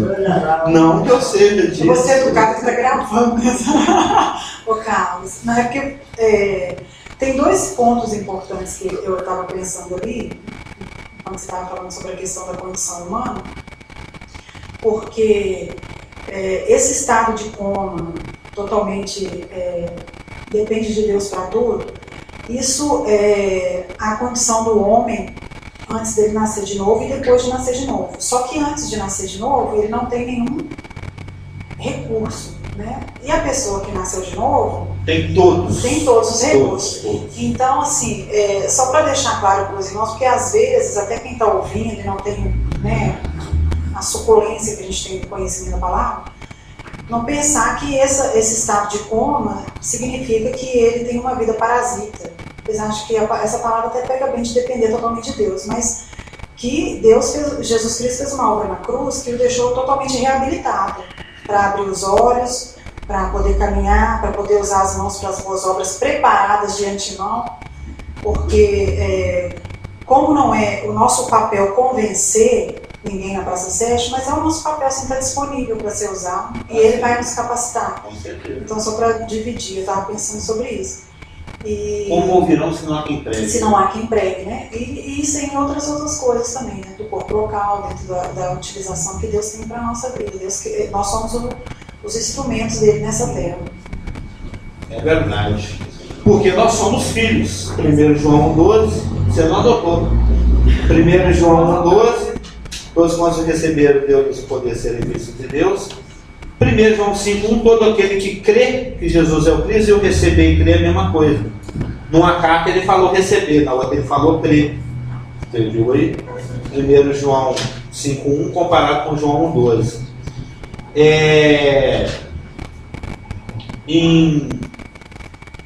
Não que eu seja disso. Você do Carlos está gravando. Ô, Carlos, não é porque. Tem 2 pontos importantes que eu estava pensando ali, quando você estava falando sobre a questão da condição humana, porque esse estado de coma totalmente depende de Deus para tudo, isso é a condição do homem antes dele nascer de novo e depois de nascer de novo. Só que antes de nascer de novo, ele não tem nenhum recurso, né? E a pessoa que nasceu de novo tem todos os recursos. Todos. Então, assim, só para deixar claro para os irmãos, porque às vezes, até quem está ouvindo e não tem, né, a suculência que a gente tem do conhecimento da palavra, não pensar que esse estado de coma significa que ele tem uma vida parasita. Eles acham que essa palavra até pega bem de depender totalmente de Deus, mas que Jesus Cristo fez uma obra na cruz que o deixou totalmente reabilitado para abrir os olhos, para poder caminhar, para poder usar as mãos para as boas obras preparadas de antemão, porque como não é o nosso papel convencer ninguém na Praça 7, mas é o nosso papel assim, estar disponível para ser usado e ele vai nos capacitar. Com certeza. Então, só para dividir, eu estava pensando sobre isso. Como ouvirão se não há quem pregue? Se não há quem pregue, né? E isso em outras coisas também, né? Do corpo local, dentro da utilização que Deus tem para a nossa vida. Nós somos os instrumentos dele nessa terra. É verdade. Porque nós somos filhos. 1 João 12, você não adotou. 1 João 12, todos quantos receberam Deus o poder de serem filhos de Deus. 1 João 5:1, todo aquele que crê que Jesus é o Cristo, eu receber e crer é a mesma coisa. Numa carta ele falou receber, na outra ele falou crer. Você viu aí? 1 João 5:1 comparado com João 1:12. Em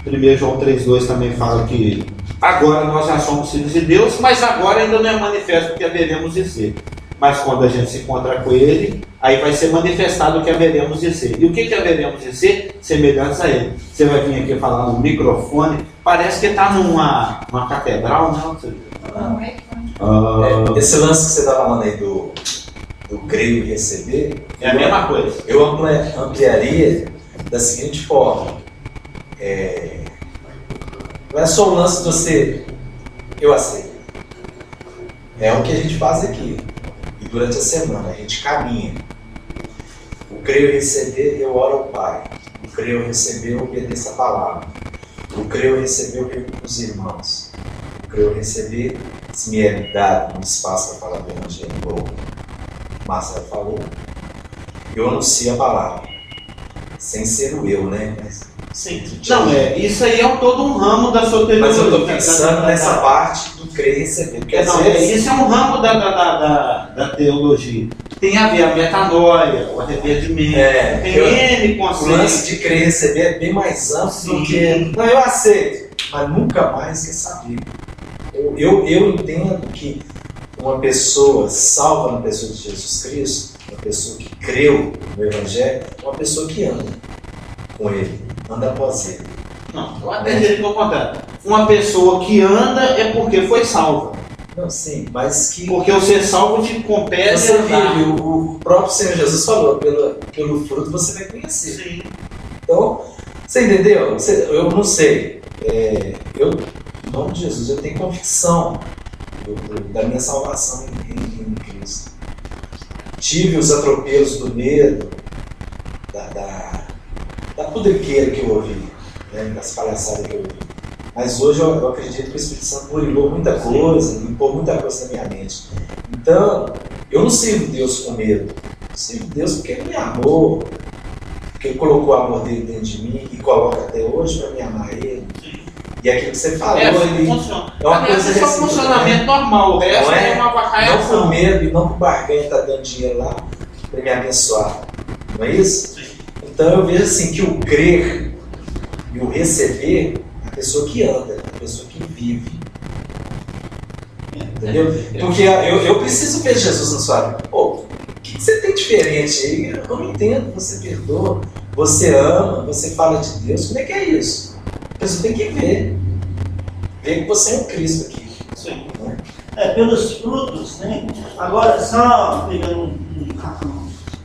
1 João 3:2 também fala que agora nós já somos filhos de Deus, mas agora ainda não é manifesto o que haveremos de ser. Mas quando a gente se encontrar com Ele, aí vai ser manifestado o que haveremos de ser. E o que haveremos de ser? Semelhantes a Ele. Você vai vir aqui falar no microfone, parece que está numa catedral, não? Esse lance que você está falando aí do crer e receber, é a mesma coisa. Eu ampliaria da seguinte forma. Não é só o lance de você, eu aceito. É o que a gente faz aqui. E durante a semana a gente caminha. O crer e receber, eu oro ao Pai. O crer e receber, eu obedeço a palavra. O crer e receber, eu vivo com os irmãos. O crer e receber, se me é dado um espaço para falar do Evangelho, como o Marcelo falou, eu anuncio a palavra. Sem ser o eu, né? Sim. Não, isso aí é todo um ramo da sua teologia. Mas eu estou pensando nessa parte do crer e receber. Porque isso é um ramo da teologia. Tem a ver a metanoia, o arrependimento, tem N conceitos. O lance de crer e receber é bem mais amplo do que... Não, eu aceito, mas nunca mais quer saber. Eu entendo que uma pessoa salva na pessoa de Jesus Cristo, uma pessoa que creu no Evangelho, é uma pessoa que anda com Ele, anda após Ele. Não, eu até diria que ao contrário. Uma pessoa que anda é porque foi salva. Não, sim, mas que... Porque o ser salvo te compete você vive, o próprio Senhor Jesus falou, pelo fruto você vai conhecer. Sim. Então, você entendeu? Eu não sei. Eu, em nome de Jesus, eu tenho convicção da minha salvação em Cristo. Tive os atropelos do medo, da pudriqueira que eu ouvi, né, das palhaçadas que eu ouvi. Mas hoje eu acredito que o Espírito Santo burilou muita coisa, limpou muita coisa na minha mente. Então, eu não sirvo Deus com medo. Eu sirvo Deus porque Ele me amou, porque Ele colocou o amor dele dentro de mim e coloca até hoje para me amar Ele. E aquilo que você falou, ele é uma coisa de funcionamento normal, o resto é uma vacaiação. Não por medo e não por barganha estar dando dinheiro lá para me abençoar. Não é isso? Sim. Então eu vejo assim que o crer e o receber é a pessoa que anda, a pessoa que vive. Entendeu? Porque eu preciso ver Jesus na sua vida. Pô, o que você tem diferente aí? Eu não entendo. Você perdoa, você ama, você fala de Deus. Como é que é isso? A pessoa tem que ver. Ver que você é um Cristo aqui. Sim. Né? Pelos frutos, né? Agora, só pegando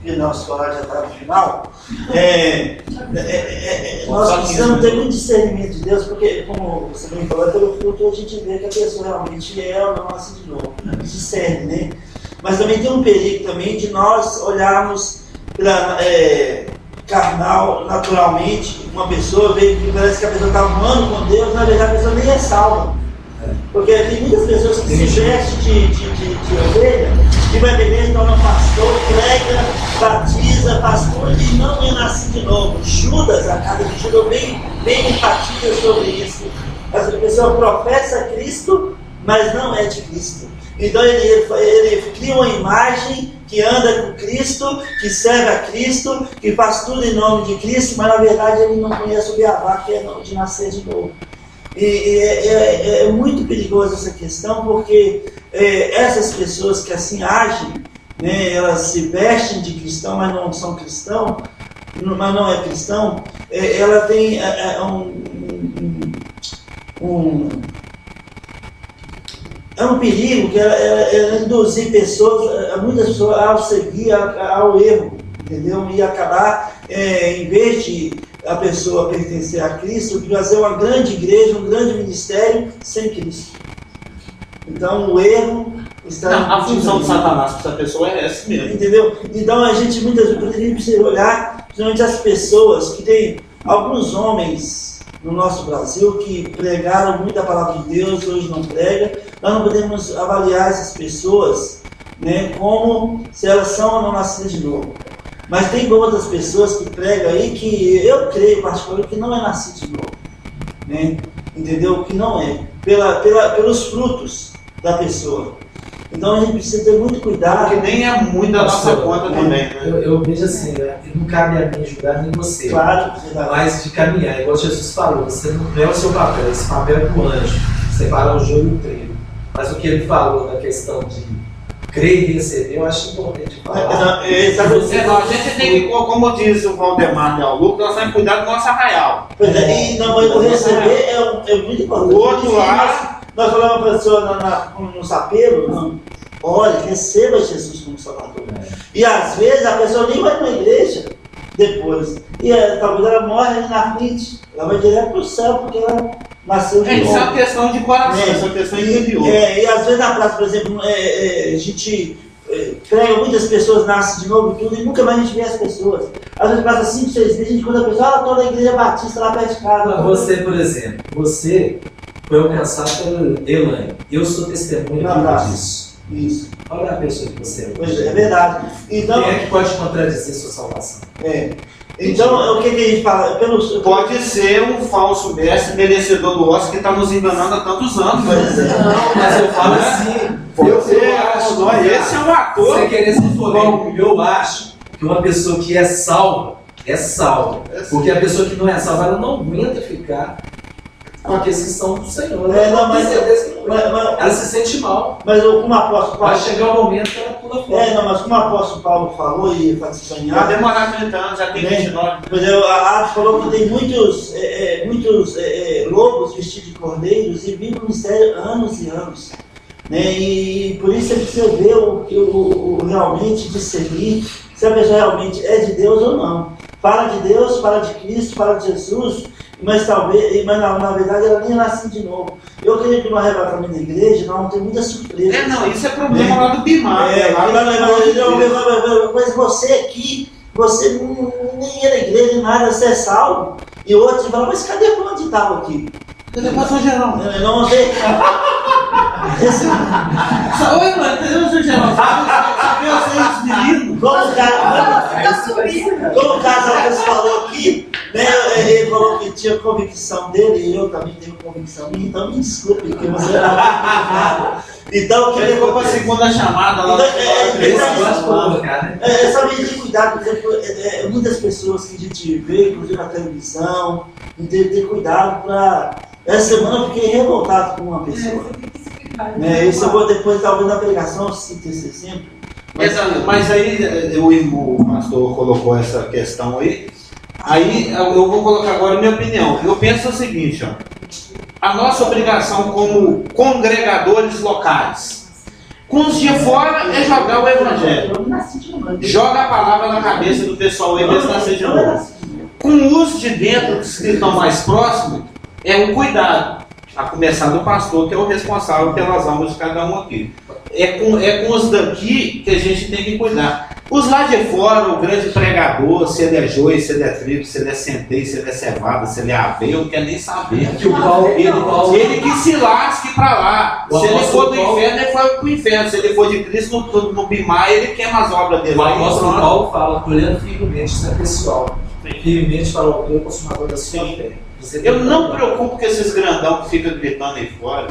porque nosso horário já está no final, nós precisamos ter muito discernimento de Deus, porque, como você bem falou, pelo fruto a gente vê que a pessoa realmente é ou não nasce de novo. Discerne, né? Mas também tem um perigo também de nós olharmos carnal, naturalmente, uma pessoa vê que parece que a pessoa está voando com Deus, na verdade a pessoa nem é salva. Porque tem muitas pessoas que se vestem de ovelha e vai beber, torna pastor, prega, batiza, faz tudo e não é nascido de novo. Judas, a casa de Judas, bem enfatiza sobre isso. A pessoa professa Cristo, mas não é de Cristo. Então ele cria uma imagem que anda com Cristo, que serve a Cristo, que faz tudo em nome de Cristo, mas na verdade ele não conhece o beabá, que é de nascer de novo. E é muito perigoso essa questão, porque essas pessoas que assim agem, né, elas se vestem de cristão, mas não são cristão, mas não é cristão, ela tem um perigo que ela induzir muitas pessoas ao seguir ao erro, entendeu? E acabar, em vez de a pessoa pertencer a Cristo, fazer uma grande igreja, um grande ministério sem Cristo. Então o erro está... Não, a função de Satanás para essa pessoa é essa mesmo. Entendeu? Então a gente muitas vezes precisa olhar, principalmente as pessoas que tem alguns homens no nosso Brasil que pregaram muito a palavra de Deus, hoje não prega. Nós não podemos avaliar essas pessoas, né, como se elas são ou não nascidas de novo. Mas tem outras pessoas que pregam aí que eu creio particularmente que não é nascido de novo, né? Entendeu? Que não é, pelos frutos da pessoa. Então a gente precisa ter muito cuidado. Porque nem é muito da nossa conta também, né? Eu vejo assim, né? Não cabe a mim julgar nem você. Claro, mas de caminhar, igual Jesus falou, você não é o seu papel, esse papel é do anjo, separar o joio e o trigo. Mas o que ele falou na questão de crer e receber, eu acho importante falar. A gente tem que, como diz o Valdemar Leal-Lucas, nós temos que cuidar do nosso arraial. Pois é, e não, mas o receber é muito importante. O outro lá... Nós falamos para a pessoa no sapeiro, não, olha, receba Jesus como Salvador. E às vezes a pessoa nem vai para a igreja depois. E talvez ela morre ali na frente, ela vai direto para o céu, porque ela nasceu de novo. Isso é uma questão de coração, isso é uma questão interior. E às vezes na praça, por exemplo, a gente prega, muitas pessoas nascem de novo e tudo, e nunca mais a gente vê as pessoas. Às vezes passa 5, 6 dias, a gente conta a pessoa, estou na igreja batista lá perto de casa. Você, por exemplo, você foi alcançado pela Elaine. Eu sou testemunha disso. Isso. Olha a pessoa que você é. Pois é verdade. Então, quem é que pode contradizer sua salvação? Então, o que a gente fala? Pode ser um falso mestre merecedor do Oscar que está nos enganando há tantos anos. Não, mas eu falo assim. Esse é um ator. Você querer ser polêmico, eu acho que uma pessoa que é salva. Porque a pessoa que não é salva, ela não aguenta ficar com aqueles que são do Senhor. Ela se sente mal. Mas como apóstolo Paulo... Vai chegar o momento que ela pula fora. Mas como o apóstolo Paulo falou e para se sonhar... Vai demorar 30 anos, já tem 29. A Atos falou que tem muitos lobos vestidos de cordeiros e vivem no ministério anos e anos. Né? E por isso a gente precisa ver o realmente discernir se a pessoa realmente é de Deus ou não. Fala de Deus, fala de Cristo, fala de Jesus, mas na verdade ela nem nasce de novo. Eu creio que no arrebatamento da igreja nós vamos ter muitas surpresas. Isso é problema lá do Bimar. Mas você aqui, você nem ia na igreja, nem nada, você é salvo. E outros falam, mas cadê o onde estava aqui? Cadê o pastor Geraldo? Não sei. Oi, mano, cadê o pastor Geraldo? Você menino? Como o Casares falou aqui, né, ele falou que tinha convicção dele e eu também tenho convicção minha, então me desculpe, porque você era então, ele ficou para a segunda chamada lá. Só me de cuidado, por exemplo, muitas pessoas que a gente vê, inclusive na televisão, ter cuidado para. Essa semana eu fiquei revoltado com uma pessoa. Isso eu vou depois, talvez na pregação, citar esse exemplo. Mas aí o pastor colocou essa questão aí. Aí eu vou colocar agora a minha opinião. Eu penso o seguinte, ó. A nossa obrigação como congregadores locais, com os de fora, é jogar o evangelho. Joga a palavra na cabeça do pessoal aí, mesmo nascer de novo. Com os de dentro, que estão mais próximos, é um cuidado. A começar do pastor, que é o responsável pelas almas de cada um aqui. É com os daqui que a gente tem que cuidar. Os lá de fora, o grande pregador, se ele é joio, se ele é trigo, se ele é centeio, se ele é cevada, se ele é aveia, eu não quero nem saber. Ele que se lasque para lá. Se ele for do inferno, ele foi para o inferno. Se ele for de Cristo, no Bimar, ele queima as obras dele. O apóstolo Paulo fala, olhando firmemente, isso é pessoal. Firmemente para o autor consumador da sua fé. Eu não me preocupo com esses grandão que ficam gritando aí fora.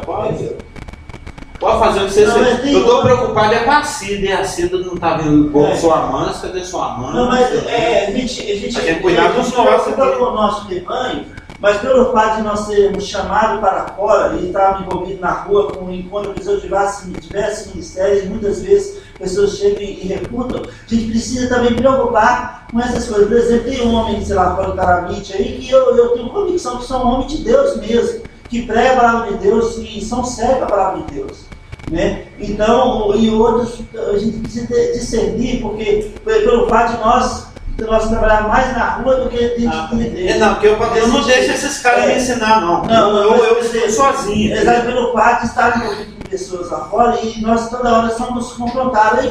Pode fazer o que você quiser. Eu estou preocupado é com a Cida, e a Cida não está vendo igual sua mãe, cadê sua mãe? Não, mas a gente tem que cuidar dos nossos. Com o nosso rebanho, mas pelo fato de nós sermos chamados para fora e estarmos envolvidos na rua com um encontro de pessoas de diversos ministérios, muitas vezes pessoas chegam e refutam, a gente precisa também preocupar com essas coisas. Por exemplo, tem um homem, sei lá, fora do Caramite aí, que eu tenho convicção que são homens de Deus mesmo, que pregam a palavra de Deus e são servos da palavra de Deus. Né? Então, e outros, a gente precisa discernir, porque pelo fato de nós trabalhar mais na rua do que dentro de igreja. Não, porque eu não deixo esses caras me ensinar, não. Eu estou sozinho. Exato, pelo fato de estar envolvido com pessoas lá fora e nós toda hora somos confrontados.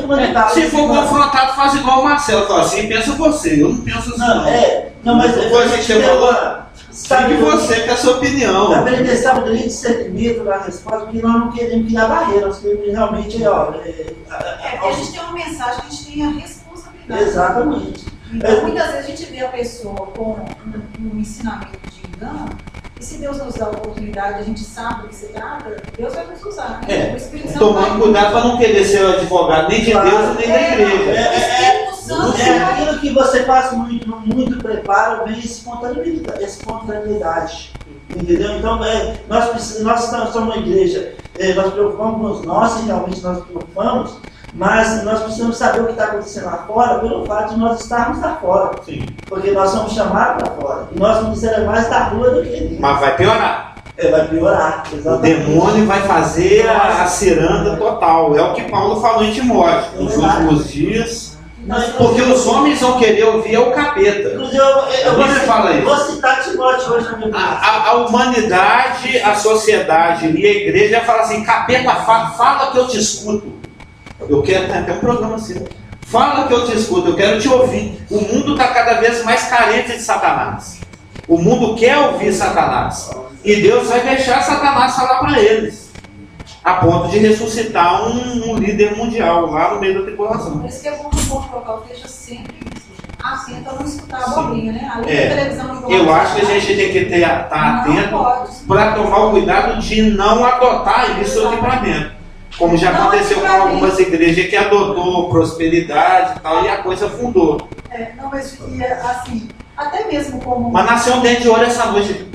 Se for confrontado, faz igual o Marcelo, fala assim, pensa você, eu não penso assim. Não, mas sabe você que é a sua opinião. Para testar o grande discernimento da resposta, porque nós não queremos criar barreira, nós queremos realmente. A gente tem uma mensagem, a gente tem a responsabilidade. Exatamente. Então, muitas vezes a gente vê a pessoa com um ensinamento de engano, e se Deus nos dá a oportunidade, a gente sabe do que se trata, Deus vai nos usar. Né? O Espírito Santo tomando cuidado para não querer ser advogado nem de Deus nem da igreja. Aquilo que você faz muito preparo, vem espontaneidade. Entendeu? Então, nós somos uma igreja, nós preocupamos com os nossos, realmente nós preocupamos, mas nós precisamos saber o que está acontecendo lá fora pelo fato de nós estarmos lá fora. Sim. Porque nós somos chamados lá fora. E nosso ministério é mais da rua do que dentro. Mas vai piorar. Vai piorar, exatamente. O demônio vai fazer a ciranda total. É o que Paulo falou em Timóteo. Nos últimos dias. Porque os homens vão querer ouvir o capeta. Inclusive, eu vou citar Timóteo hoje na minha vida. A humanidade, a sociedade e a igreja falam assim: capeta, fala que eu te escuto. Eu quero ter até um programa assim. Fala que eu te escuto, eu quero te ouvir. O mundo está cada vez mais carente de Satanás. O mundo quer ouvir Satanás. E Deus vai deixar Satanás falar para eles. A ponto de ressuscitar um líder mundial lá no meio da tribulação. Por isso que é bom que o povo local esteja sempre atento a não escutar a abobrinha, né? Além da televisão. Eu acho que a gente tem que estar atento para tomar o cuidado de não adotar isso aqui para dentro. Como já aconteceu com algumas igrejas que adotou prosperidade e tal, e a coisa afundou. Não, mas assim, até mesmo como... Mas nasceu um dente de ouro essa noite.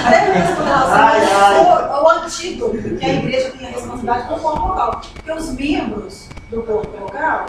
Até mesmo com relação ao antigo, que a igreja tem a responsabilidade com o povo local. Porque os membros do povo local,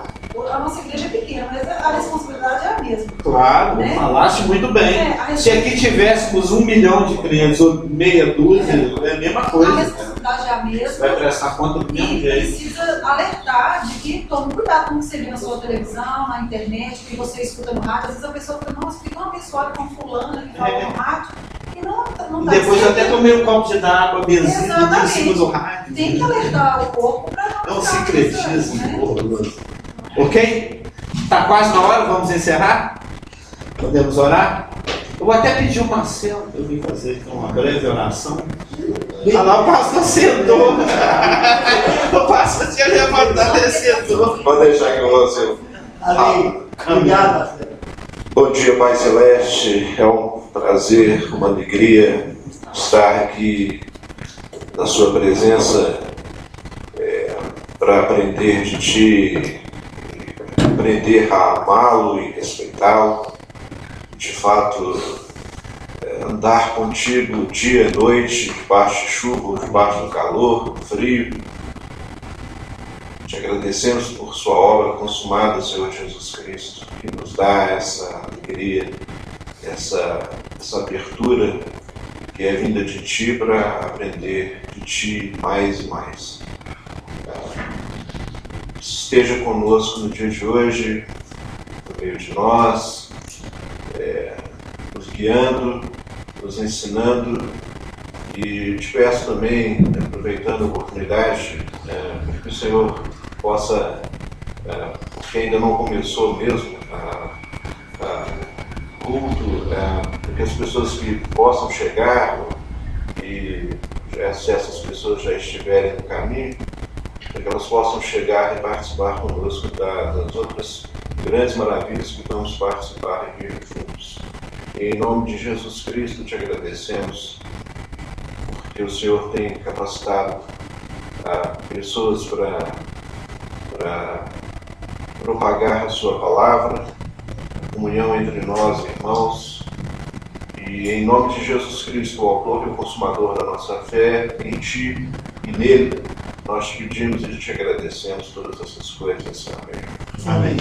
a nossa igreja é pequena, mas a responsabilidade é a mesma. Claro, né? Falaste muito bem. Se aqui tivéssemos 1 milhão de clientes ou meia dúzia, é a mesma coisa. A responsabilidade é a mesma. Vai prestar conta do mesmo jeito. Precisa alertar de que tome cuidado com o que você vê na sua televisão, na internet, que você escuta no rádio. Às vezes a pessoa fala, nossa, fica uma pessoa com fulana que fala no rádio. E não tá depois eu até tomei um copo de água, benzina em cima do rádio. Tem que alertar o corpo para não secretismo, né? Ok? Está quase na hora, vamos encerrar? Podemos orar? Eu vou até pedir o Marcelo para eu vir fazer uma breve oração. Olha lá, o pastor sentou. O pastor tinha levantado e sentou. Pode deixar que eu vou ser. Amém. Obrigado, Marcelo. Bom dia, Pai Celeste. É um prazer, uma alegria estar aqui na sua presença para aprender de Ti, aprender a amá-lo e respeitá-lo. De fato, andar contigo dia e noite, debaixo de chuva, debaixo do calor, do frio. Te agradecemos por sua obra consumada, Senhor Jesus Cristo, que nos dá essa alegria, essa abertura que é vinda de Ti para aprender de Ti mais e mais. Esteja conosco no dia de hoje, no meio de nós, nos guiando, nos ensinando E te peço também, aproveitando a oportunidade, que o Senhor possa, porque ainda não começou mesmo culto, que as pessoas que possam chegar, e se essas pessoas já estiverem no caminho, para que elas possam chegar e participar conosco das outras grandes maravilhas que vamos participar aqui juntos. E em nome de Jesus Cristo te agradecemos, porque o Senhor tem capacitado pessoas para propagar a sua palavra, a comunhão entre nós, irmãos. E em nome de Jesus Cristo, o autor e o consumador da nossa fé, em Ti e nele, nós te pedimos e te agradecemos todas essas coisas. Amém. Amém.